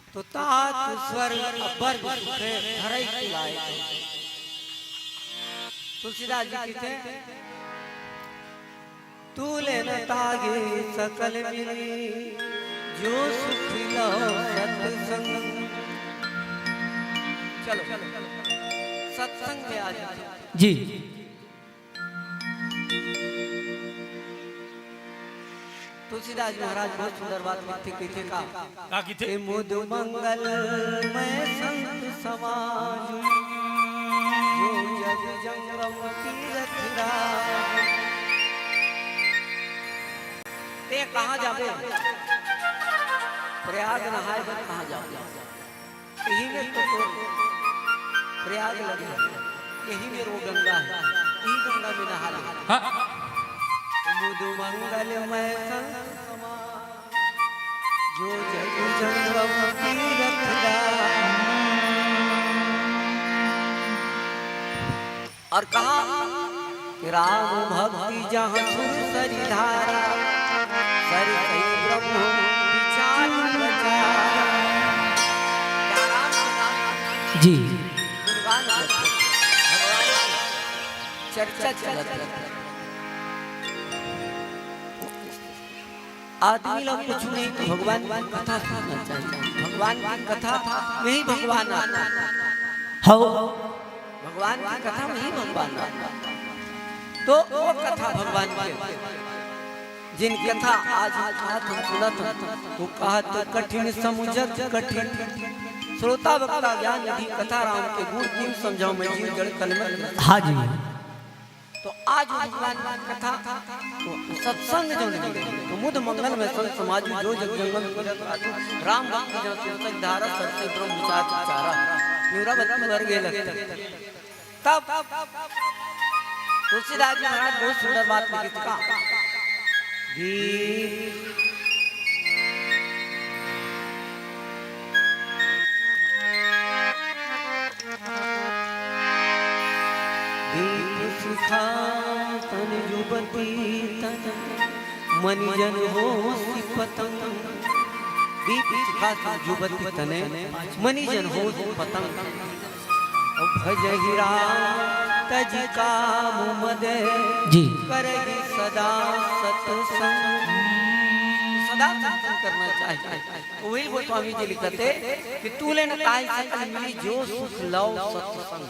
तो तात स्वर्ग अबर सुखे धरई खिलाए। तुलसीदास जी कहते तूले न तागे सकल मिली जो सुख लो सत्संग। चलो सत्संग में आ जाओ जी। तुलसीदास महाराज बहुत सुंदर बात लिखते कहते का कीथे मुद मंगल में संत समाज जो जग जंगम तीरथ राज। ते कहाँ जाबे प्रयाग नहाए बस कहाँ जाओ यही में तो प्रयाग लगे यही में रो गंगा है यही गंगा में नहा ले। मुद मंगल में संत समाज जो जग जंगम तीरथ राज। और कहा कि राम भक्ति जहाँ सुर सरी धारा सर कई ब्रह्म विचार प्रचार। क्या राम के नाम जी गुणगान करते भगवान चर्चा चलत रहती। आदमी लोग कुछ नहीं भगवान की कथा सुनना चाहिए। भगवान की कथा में ही भगवान आता हो भगवान की कथा में ही भगवान आता। तो वो कथा भगवान की जिन कथा आज हम सुनत वो कहत कठिन समुझत कठिन श्रोता वक्ता ज्ञान निधि कथा राम के गुण गुण समझाओ मैं जीव जड़ कलमल। हाँ जी। तो आज भगवान की कथा सत्संग जो नहीं तो मुद मंगल में संत समाज जो जग जंगल राम भक्ति जो सुरत धारा सरसे ब्रह्म विचार चारा पूरा बदन भर गए लगता। तब तुलसीदास जी महाराज बहुत सुंदर बात लिखी का सुखा तन युवती तन मनिजन हो पतंग बीप सुखा तन युवती तने मनिजन हो पतंग भजहिरा तज काम मद जी करहि सदा सत्संग सदा सत्संग करना चाहिए। तो वही गोस्वामी जी लिखते कि तूले न काय सकल मिली जो सुख लव सत्संग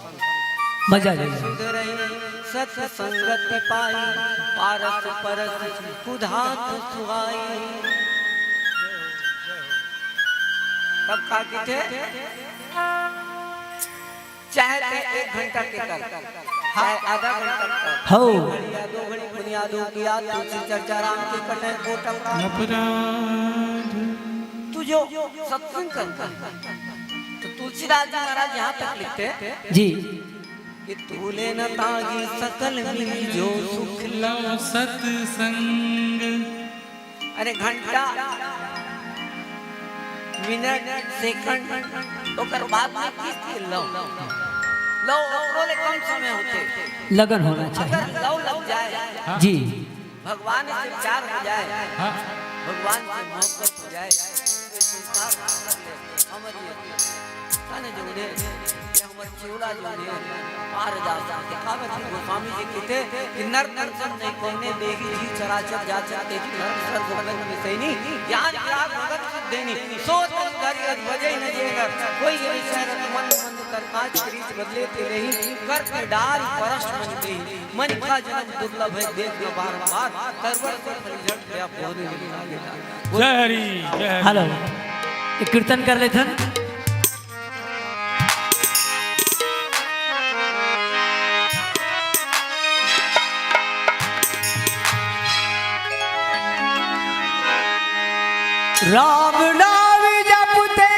मजा ले सत्संगति पाई पारस परस कुधात सुहाई। तब का थे चाहे 1 घंटा के कर हाय आधा घंटा कर हो घड़िया 2 घड़ी बुनियादों किया तुलसी चर्चा राम के कटे कोटम तू जो सत्संग करता तो तुलसीदास जी महाराज यहाँ तक लिखते जी कि तूले न तागी सकल मिली जो सुख लव सत्संग। अरे घंटा मिनट सेकंड तो कर बात में किस लो लो बोले कम समय होते लगन होना अगर चाहिए लव लग जाए जी भगवान से प्यार हो जाए हाँ भगवान से मोहब्बत हो जाए तो संसार हमारी तने जोड़े ये हमारे चिवड़ा जोड़े पार जा सकते कावत गोस्वामी जी कहते कि नर नर सब नहीं कोने देगी जी चराचर जा चाहते नर सर भगत में सैनी ज्ञान ज्ञान भगत सुख देनी सोच कर बजे न जेगर कोई ये शहर मन मंद कर काज क्रीच बदले ते नहीं कर के डाल परश मन दे मन का जन्म दुर्लभ है देख लो बार-बार करवर कर रिजल्ट गया बोले आगे जय हरि जय हरि। हेलो एक कीर्तन कर लेते हैं राम नाम जपते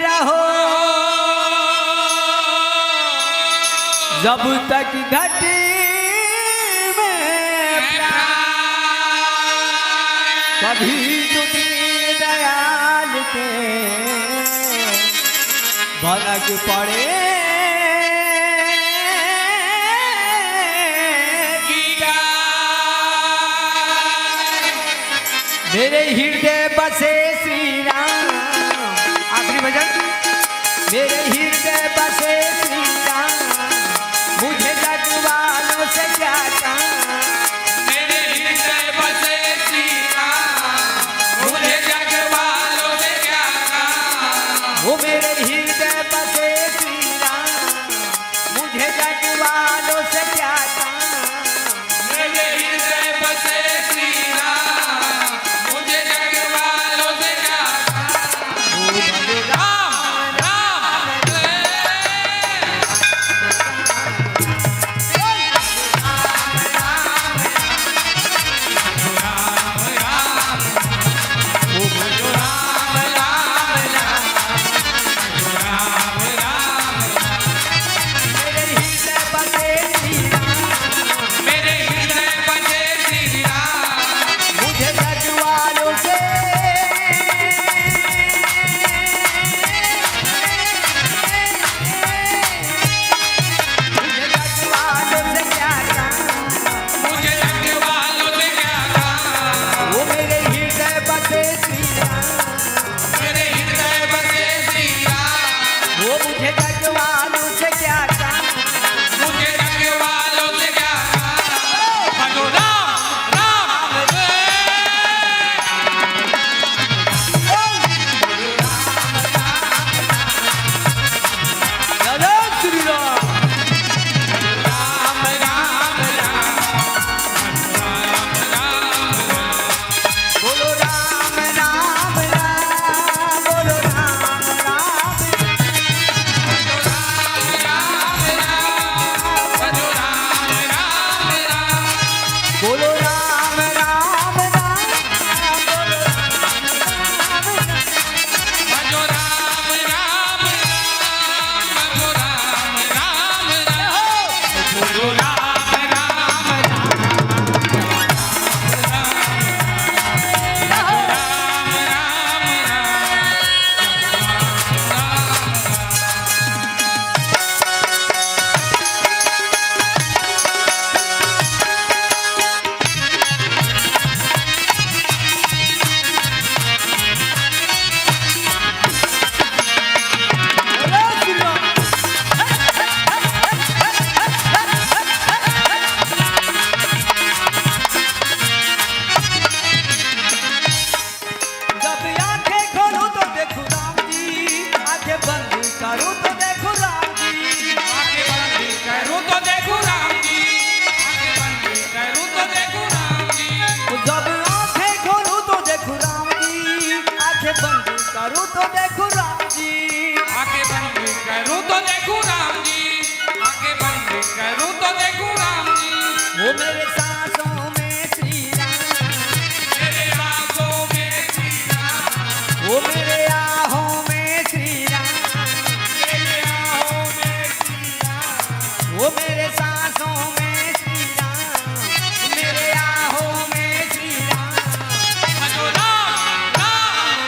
रहो जब तक घटी में कभी तुझे दयाल के भलक पड़े मेरे हृदय बसे श्री राम आखिरी भजन मेरे हृदय बसे श्री राम मुझे जग वालों से क्या काम मेरे हृदय बसे श्री राम मुझे जग वालों से क्या काम। वो मेरे हृदय बसे श्री राम मुझे जग वालों से क्या काम मेरे हृदय बसे श्री राम मुझे जग वालों से क्या काम। राम राम वो मेरे सांसों में श्री राम, मेरे आंखों में श्री राम, वो मेरे आहों में श्री राम, मेरे आहों में श्री राम, वो मेरे सांसों में श्री राम, मेरे आहों में श्री राम। भजो राम राम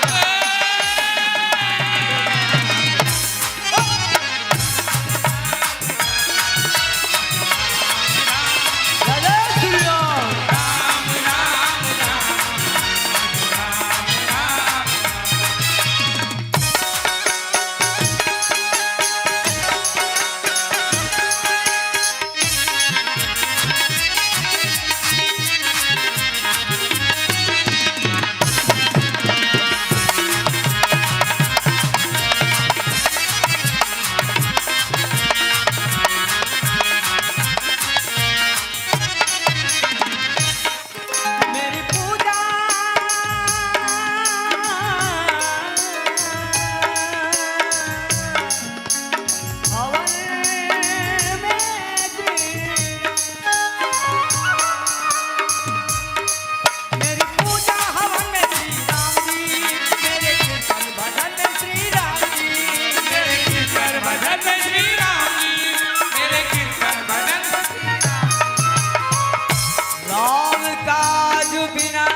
जय श्री राम। मेरी पूजा हवन में मेरी पूजा हवन में श्री राम जी, मेरे कीर्तन भजन में श्री राम जी, मेरे कीर्तन भजन में श्री राम जी, मेरे कीर्तन भजन में श्री राम। राम काज बिना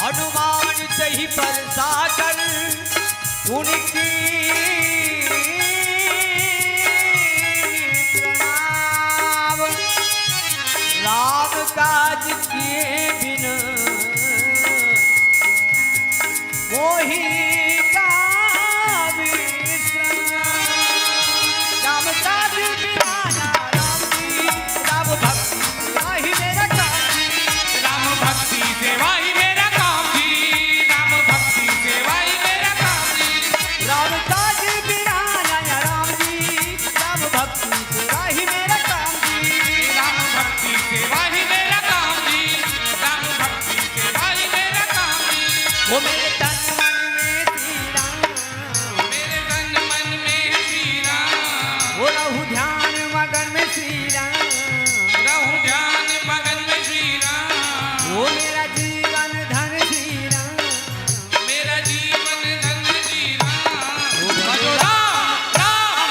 हनुमान सही पर साकर उनकी प्रणाम। राम काज किए बिना मोही का विश्राम। राम काज बिना ना राम जी, राम भक्ति सेवा ही मेरा काम जी। राम भक्ति सेवा ही मेरा काम जी, राम भक्ति सेवा ही मेरा काम जी। राम काज बिना ना राम जी, राम भक्ति सेवा ही मेरा काम जी। राम भक्ति सेवा ही मेरा काम जी, राम भक्ति सेवा ही मेरा काम जी। वो मेरे तन मन में श्री राम, मेरे तन मन में श्री राम, वो रहु ध्यान मगन में श्री राम, रहु ध्यान मगन में श्री राम, वो मेरा जीवन धन श्री राम। मेरा जीवन धन श्री राम। भजो राम राम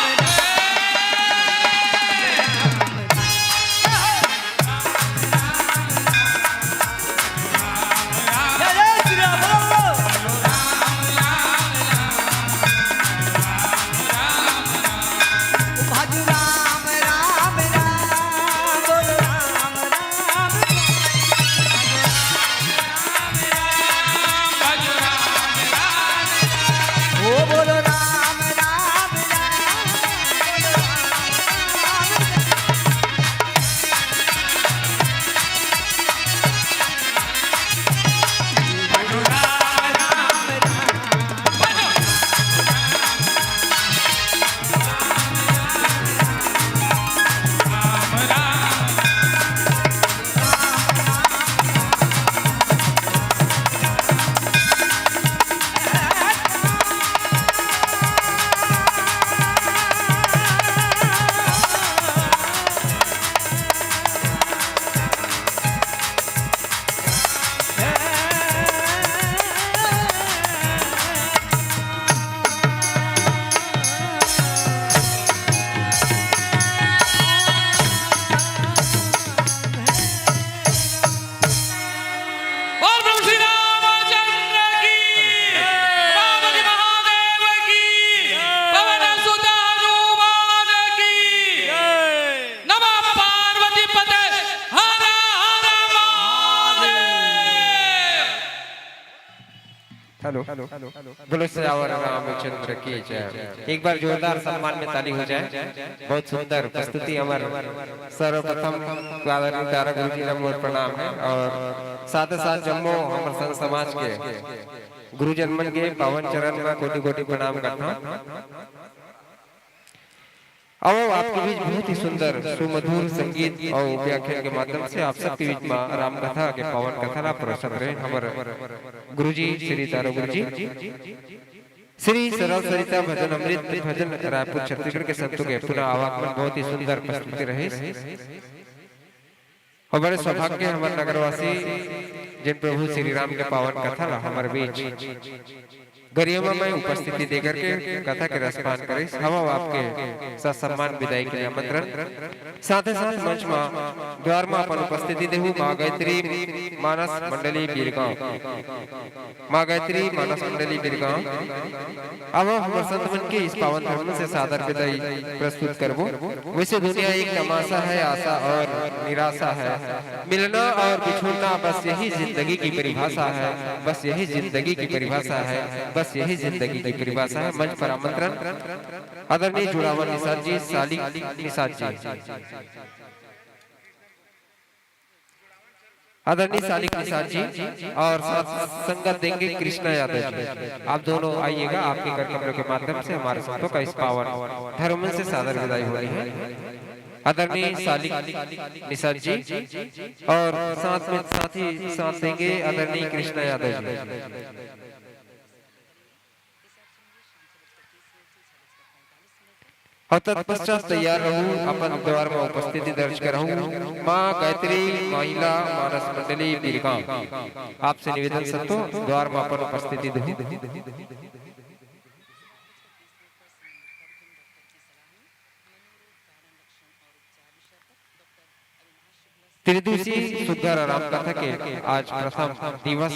जय श्री राम बोलो। भज राम राम राम बोलो राम राम। भजो राम राम ओ बोलो राम राम राम बोलो राम राम। भजो राम राम भजो राम राम और प्रभु श्री रामचंद्र की, पार्वती महादेव की, पवन सुत हनुमान की, नमः पार्वती पते हर हर महादेव। हेलो बोलो श्यावर रामचंद्र की जय। एक बार जोरदार सम्मान में ताली हो जाए। बहुत सुंदर प्रस्तुति हमारे सर्वप्रथम आदरणीय तारा गुरु जी नमो प्रणाम है और साथ ही साथ जम्मू हमारे संत समाज के गुरुजन मन के पावन चरण में कोटि कोटि प्रणाम करता हूँ। अब आपके बीच बहुत ही सुंदर सुमधुर संगीत और व्याख्यान के माध्यम से आप सबके बीच में राम कथा के पावन कथा प्रस्तुत रहे हमारे गुरुजी श्री तारा गुरुजी। श्री सरल सरिता भजन अमृत भजन रायपुर छत्तीसगढ़ के संतों के पुनः आवागमन बहुत ही सुंदर प्रस्तुति रहे और बड़े सौभाग्य हमारे नगरवासी जिन प्रभु श्री राम के पावन कथा ला हमारे बीच गरिमा में उपस्थिति देकर के कथा के रसपान करे हम आपके ससम्मान विदाई के लिए आमंत्रण साथ ही साथ मंच में द्वार में अपन उपस्थिति देहु माँ गायत्री मानस मंडली बीरगांव माँ गायत्री मानस मंडली बीरगांव अब हमारे संत मन के इस पावन धर्म से सादर विदाई प्रस्तुत करबो। वैसे दुनिया एक तमाशा है, आशा और निराशा है, मिलना और बिछुड़ना बस यही जिंदगी की परिभाषा है, बस यही जिंदगी की परिभाषा है, बस यही जिंदगी की परिभाषा है। मंच पर आमंत्रण आदरणीय जुड़ावर निषाद जी, सालिक निषाद जी, आदरणीय सालिक निषाद जी और साथ संगत देंगे कृष्णा यादव जी। आप दोनों आइएगा, आपके कर कमरों के माध्यम से हमारे संतों का इस पावन धर्म से सादर विदाई हो रही है। आदरणीय सालिक निषाद जी और साथ में साथ देंगे आदरणीय कृष्णा यादव जी। और तत्पश्चात तैयार रहूं, अपन द्वार में उपस्थिति दर्ज कराऊं। माँ गायत्री महिला मानस मंडली बीरगांव आपसे निवेदन संतो द्वार में अपन उपस्थिति दे। त्रिदिवसीय सुंदर राम कथा के आज प्रथम दिवस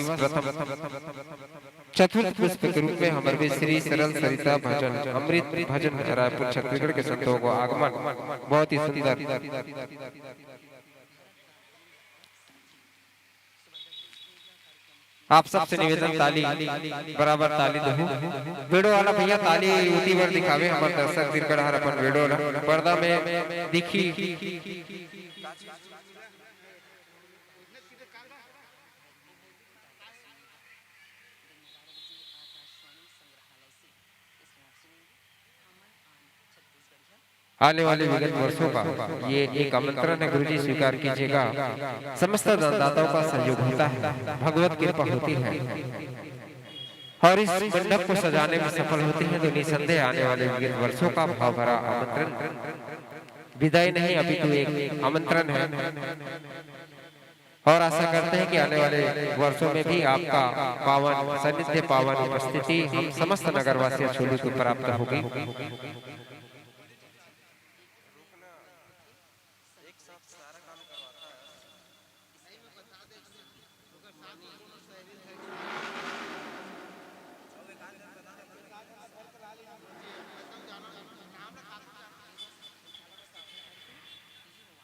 चतुर्थ पुष्प के रूप में हमारे श्री सरल सरिता भजन अमृत भजन रायपुर छत्तीसगढ़ के संतों को आगमन बहुत ही सुंदर। आप सबसे निवेदन ताली बराबर ताली दो। वीडियो वाला भैया ताली ऊटी वर दिखावे, हमारे दर्शक दिनकर हर अपन वीडियो पर्दा में दिखी। आने वाले विगत वर्षों का ये एक आमंत्रण है, गुरुजी स्वीकार कीजिएगा। समस्त दाताओं का सहयोग होता है, भगवत कृपा होती है और इस मंडप को सजाने में सफल होते हैं तो निसंदेह आने वाले विगत वर्षों का भाव भरा आमंत्रण विदाई नहीं, अभी तो एक आमंत्रण है और आशा करते हैं कि आने वाले वर्षों में भी आपका पावन सानिध्य पावन उपस्थिति हम समस्त नगरवासियों छोलू को प्राप्त होगी।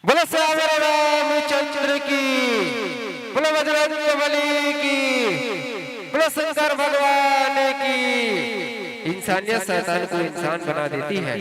बोलो श्यावर रामचंद्र की, बोलो बजरंगबली की, बोलो शंकर भगवान की। इंसानियत शैतान को इंसान बना देती है।